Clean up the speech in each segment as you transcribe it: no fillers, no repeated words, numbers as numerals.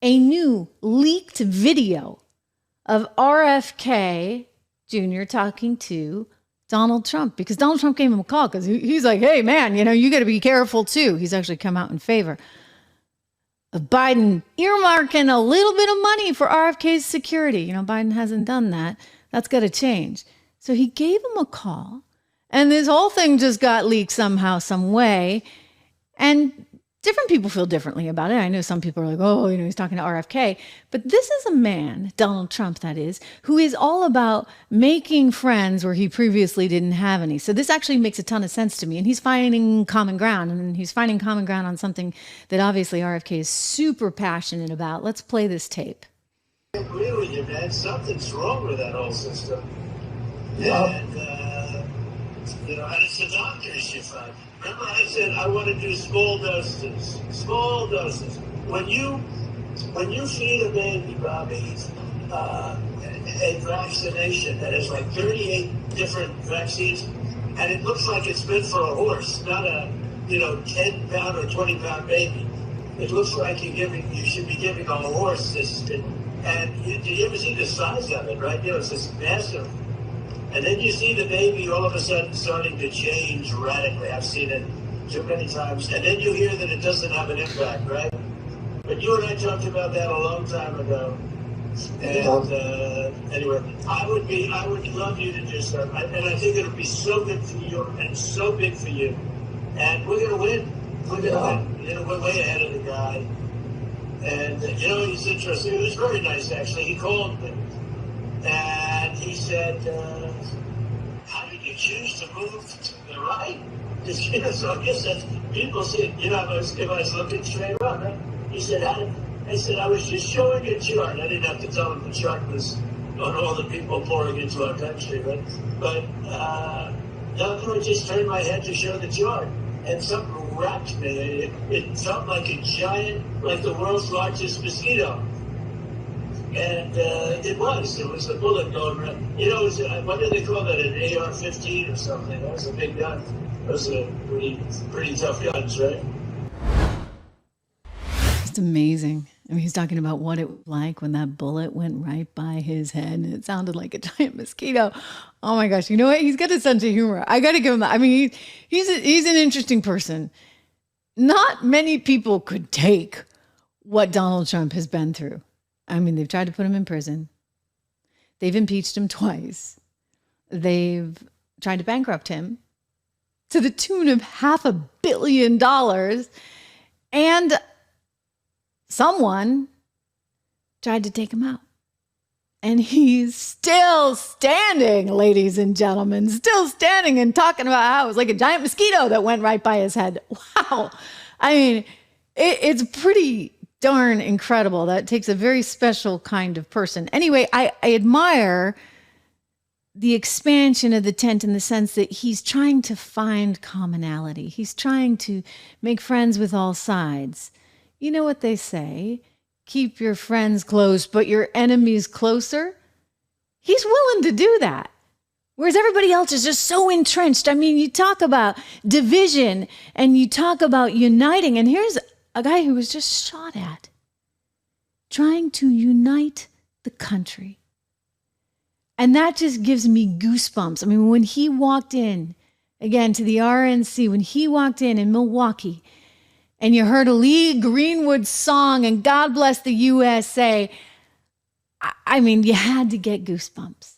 a new leaked video of RFK Jr. talking to Donald Trump, because Donald Trump gave him a call because he's like, hey, man, you got to be careful, too. He's actually come out in favor of Biden earmarking a little bit of money for RFK's security. Biden hasn't done that. That's got to change. So he gave him a call, and this whole thing just got leaked somehow, some way. And different people feel differently about it. I know some people are like, oh, he's talking to RFK. But this is a man, Donald Trump, that is, who is all about making friends where he previously didn't have any. So this actually makes a ton of sense to me. And he's finding common ground. And he's finding common ground on something that obviously RFK is super passionate about. Let's play this tape. I agree with you, man. Something's wrong with that whole system. Yeah. And it's a doctor issue. Remember I said I want to do small doses. Small doses. When you feed a baby, Bobby, a vaccination that has like 38 different vaccines, and it looks like it's meant for a horse, not a 10-pound or 20-pound baby. It looks like you should be giving a horse this. And you ever see the size of it, right? It's this massive. And then you see the baby all of a sudden starting to change radically. I've seen it too many times. And then you hear that it doesn't have an impact, right? But you and I talked about that a long time ago. And anyway, I would love you to do something. And I think it'll be so good for you and so big for you. And we're going to win. We're going to win. We're way ahead of the guy. And, he's interesting. It was very nice, actually. He called me. And he said, how did you choose to move to the right? So I guess that's, people say, if I was looking straight up, right? He said, I said, I was just showing a chart. I didn't have to tell him the chart was on all the people pouring into our country, right? But I just turned my head to show the chart. And something wrapped me. It felt like a giant, like the world's largest mosquito. And it was a bullet going around. What do they call that, an AR-15 or something? That was a big gun. Those are pretty tough guns, right? It's amazing. He's talking about what it was like when that bullet went right by his head, and it sounded like a giant mosquito. Oh my gosh. You know what? He's got a sense of humor. I got to give him that. He's an interesting person. Not many people could take what Donald Trump has been through. They've tried to put him in prison. They've impeached him twice. They've tried to bankrupt him to the tune of $500 million. And someone tried to take him out. And he's still standing, ladies and gentlemen, still standing and talking about how it was like a giant mosquito that went right by his head. Wow. It's pretty darn incredible. That takes a very special kind of person. Anyway, I admire the expansion of the tent in the sense that he's trying to find commonality. He's trying to make friends with all sides. You know what they say? Keep your friends close, but your enemies closer. He's willing to do that. Whereas everybody else is just so entrenched. You talk about division and you talk about uniting. And here's a guy who was just shot at, trying to unite the country. And that just gives me goosebumps. When he walked in, again, to the RNC, when he walked in Milwaukee, and you heard a Lee Greenwood song and God Bless the USA, you had to get goosebumps.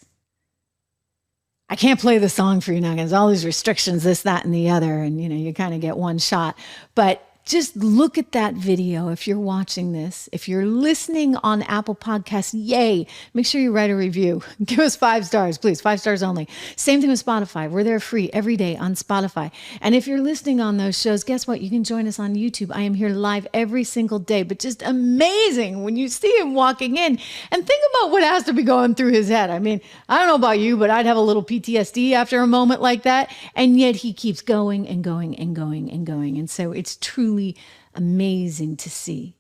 I can't play the song for you now because all these restrictions, this, that, and the other, and you kind of get one shot. But just look at that video if you're watching this. If you're listening on Apple Podcasts, yay. Make sure you write a review. Give us 5 stars, please. 5 stars only. Same thing with Spotify. We're there free every day on Spotify. And if you're listening on those shows, guess what? You can join us on YouTube. I am here live every single day. But just amazing when you see him walking in. And think about what has to be going through his head. I don't know about you, but I'd have a little PTSD after a moment like that. And yet he keeps going and going and going and going. And so it's truly amazing to see.